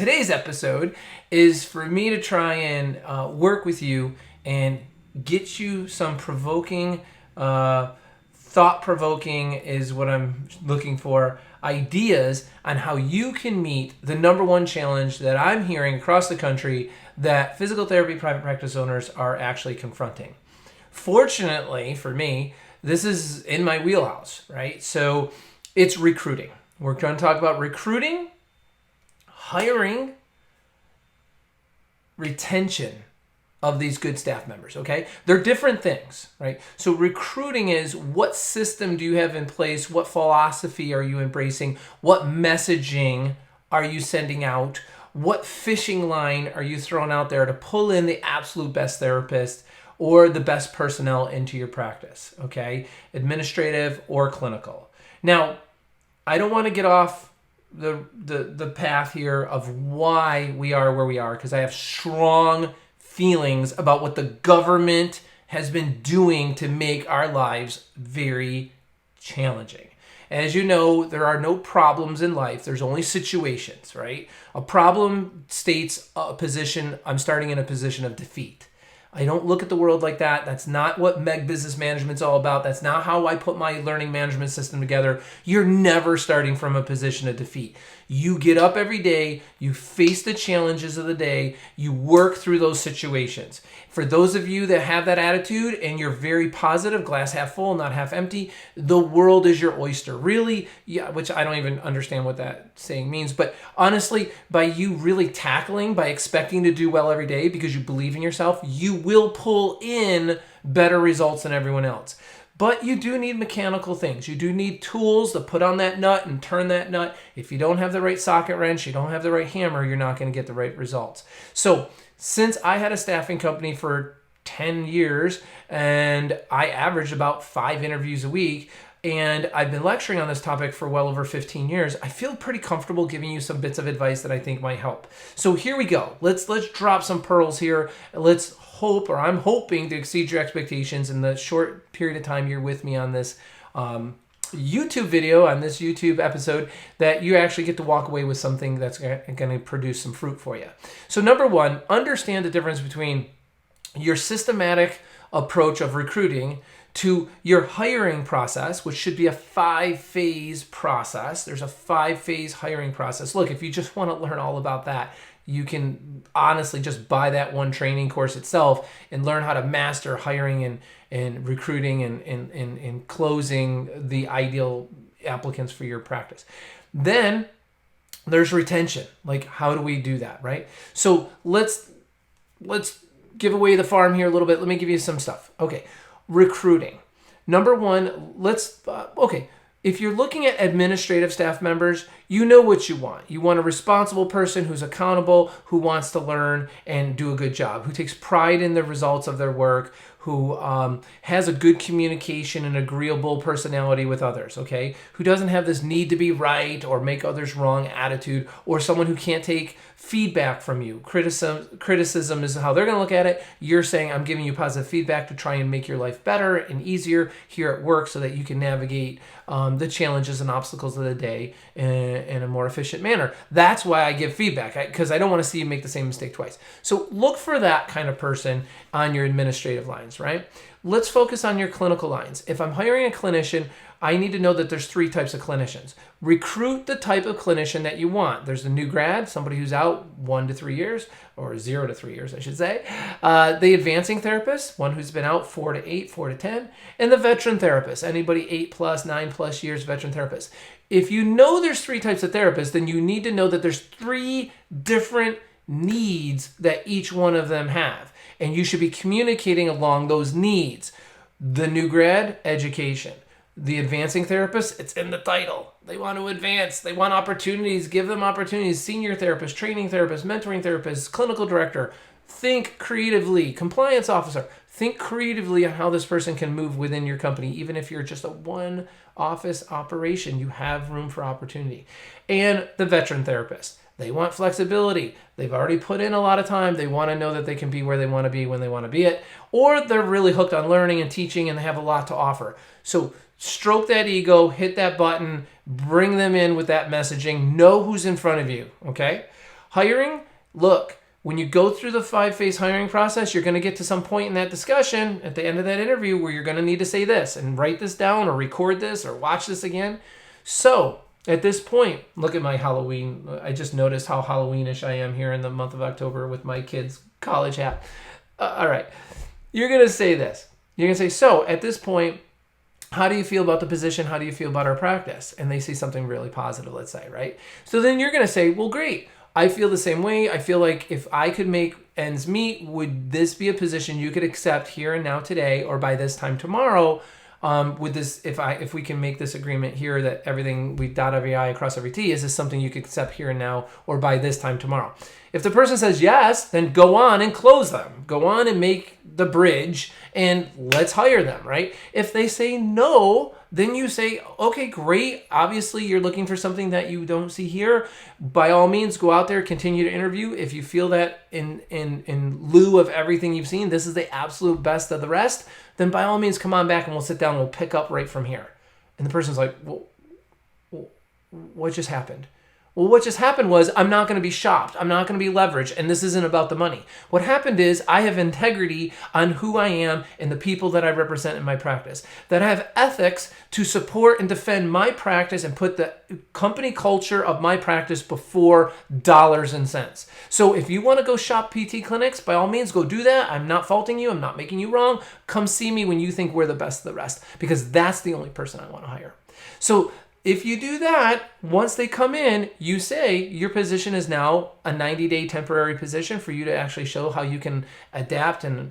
today's episode is for me to try and work with you and get you some provoking, thought-provoking is what I'm looking for, ideas on how you can meet the number one challenge that I'm hearing across the country that physical therapy private practice owners are actually confronting. Fortunately for me, this is in my wheelhouse, right? So it's recruiting. We're going to talk about recruiting, hiring, retention of these good staff members, okay? They're different things, right? So recruiting is what system do you have in place? What philosophy are you embracing? What messaging are you sending out? What fishing line are you throwing out there to pull in the absolute best therapist or the best personnel into your practice, okay? Administrative or clinical. Now, I don't want to get off the path here of why we are where we are, because I have strong feelings about what the government has been doing to make our lives very challenging. As you know, there are no problems in life. There's only situations, right? A problem states a position. I'm starting in a position of defeat. I don't look at the world like that. That's not what Meg Business Management's all about. That's not how I put my learning management system together. You're never starting from a position of defeat. You get up every day, you face the challenges of the day, you work through those situations. For those of you that have that attitude and you're very positive, glass half full, not half empty, the world is your oyster. Really, yeah, which I don't even understand what that saying means, but honestly, by you really tackling, by expecting to do well every day because you believe in yourself, you will pull in better results than everyone else. But you do need mechanical things. You do need tools to put on that nut and turn that nut. If you don't have the right socket wrench, you don't have the right hammer, you're not going to get the right results. So since I had a staffing company for 10 years and I averaged about 5 interviews a week, and I've been lecturing on this topic for well over 15 years, I feel pretty comfortable giving you some bits of advice that I think might help. So here we go. Let's drop some pearls here. Let's hope, or I'm hoping to exceed your expectations in the short period of time you're with me on this YouTube video, on this YouTube episode, that you actually get to walk away with something that's going to produce some fruit for you. So number one, understand the difference between your systematic approach of recruiting to your hiring process, which should be a 5-phase process. There's a 5-phase hiring process. Look, if you just want to learn all about that, you can honestly just buy that one training course itself and learn how to master hiring and recruiting and closing the ideal applicants for your practice. Then there's retention. Like, how do we do that, right? So let's give away the farm here a little bit. Let me give you some stuff. Okay. Recruiting. Number one, if you're looking at administrative staff members, you know what you want. You want a responsible person who's accountable, who wants to learn and do a good job, who takes pride in the results of their work, who has a good communication and agreeable personality with others, okay? Who doesn't have this need to be right or make others wrong attitude, or someone who can't take feedback from you. Criticism is how they're going to look at it. You're saying, I'm giving you positive feedback to try and make your life better and easier here at work so that you can navigate the challenges and obstacles of the day in a more efficient manner. That's why I give feedback, because I don't want to see you make the same mistake twice. So look for that kind of person on your administrative lines, right? Let's focus on your clinical lines. If I'm hiring a clinician, I need to know that there's 3 types of clinicians. Recruit the type of clinician that you want. There's the new grad, somebody who's out 1 to 3 years, or 0 to 3 years, I should say. The advancing therapist, one who's been out 4 to 8, 4 to 10. And the veteran therapist, anybody 8 plus, 9 plus years veteran therapist. If you know there's 3 types of therapists, then you need to know that there's 3 different needs that each one of them have. And you should be communicating along those needs. The new grad, education. The advancing therapist, it's in the title. They want to advance. They want opportunities. Give them opportunities. Senior therapist, training therapist, mentoring therapist, clinical director. Think creatively. Compliance officer. Think creatively on how this person can move within your company. Even if you're just a one office operation, you have room for opportunity. And the veteran therapist. They want flexibility. They've already put in a lot of time. They want to know that they can be where they want to be when they want to be it. Or they're really hooked on learning and teaching and they have a lot to offer. So stroke that ego, hit that button, bring them in with that messaging. Know who's in front of you, okay? Hiring, look, when you go through the 5-phase hiring process, you're going to get to some point in that discussion at the end of that interview where you're going to need to say this and write this down or record this or watch this again. So at this point, look at my Halloween. I just noticed how Halloweenish I am here in the month of October with my kid's college hat. All right. You're going to say this. You're going to say, so at this point, how do you feel about the position? How do you feel about our practice? And they say something really positive, let's say, right? So then you're going to say, well, great. I feel the same way. I feel like if I could make ends meet, would this be a position you could accept here and now today or by this time tomorrow? Would this, if we can make this agreement here that everything, we dot every I, across every T, is this something you could accept here and now or by this time tomorrow? If the person says yes, then go on and close them. Go on and make the bridge and let's hire them, right? If they say no, then you say, okay, great. Obviously, you're looking for something that you don't see here. By all means, go out there, continue to interview. If you feel that in lieu of everything you've seen, this is the absolute best of the rest, then by all means, come on back and we'll sit down and we'll pick up right from here. And the person's like, well, what just happened? Well, what just happened was I'm not going to be shopped. I'm not going to be leveraged. And this isn't about the money. What happened is I have integrity on who I am and the people that I represent in my practice. That I have ethics to support and defend my practice and put the company culture of my practice before dollars and cents. So if you want to go shop PT clinics, by all means, go do that. I'm not faulting you. I'm not making you wrong. Come see me when you think we're the best of the rest, because that's the only person I want to hire. So if you do that, once they come in, you say your position is now a 90-day temporary position for you to actually show how you can adapt and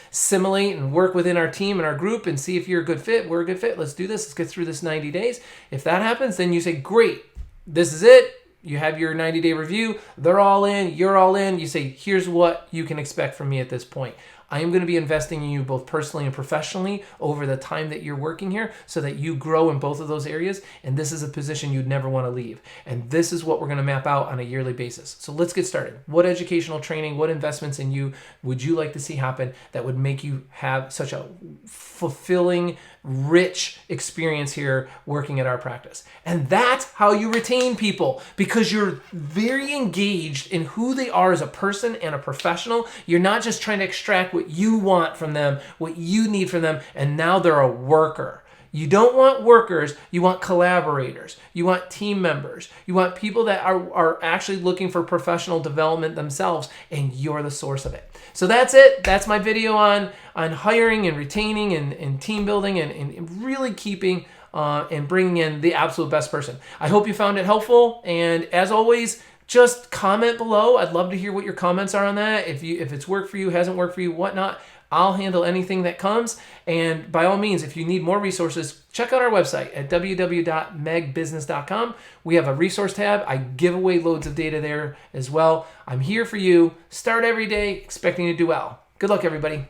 simulate and work within our team and our group and see if you're a good fit. We're a good fit. Let's do this. Let's get through this 90 days. If that happens, then you say, great, this is it. You have your 90-day review. They're all in. You're all in. You say, here's what you can expect from me at this point. I am going to be investing in you both personally and professionally over the time that you're working here so that you grow in both of those areas. And this is a position you'd never want to leave. And this is what we're going to map out on a yearly basis. So let's get started. What educational training, what investments in you would you like to see happen that would make you have such a fulfilling, rich experience here working at our practice? And that's how you retain people, because you're very engaged in who they are as a person and a professional. You're not just trying to extract what you want from them, what you need from them, and now they're a worker. You don't want workers, you want collaborators, you want team members, you want people that are actually looking for professional development themselves, and you're the source of it. So that's it. That's my video on hiring and retaining and team building and really keeping and bringing in the absolute best person. I hope you found it helpful, and as always, just comment below. I'd love to hear what your comments are on that. If it's worked for you, hasn't worked for you, whatnot, I'll handle anything that comes. And by all means, if you need more resources, check out our website at www.megbusiness.com. We have a resource tab. I give away loads of data there as well. I'm here for you. Start every day expecting to do well. Good luck, everybody.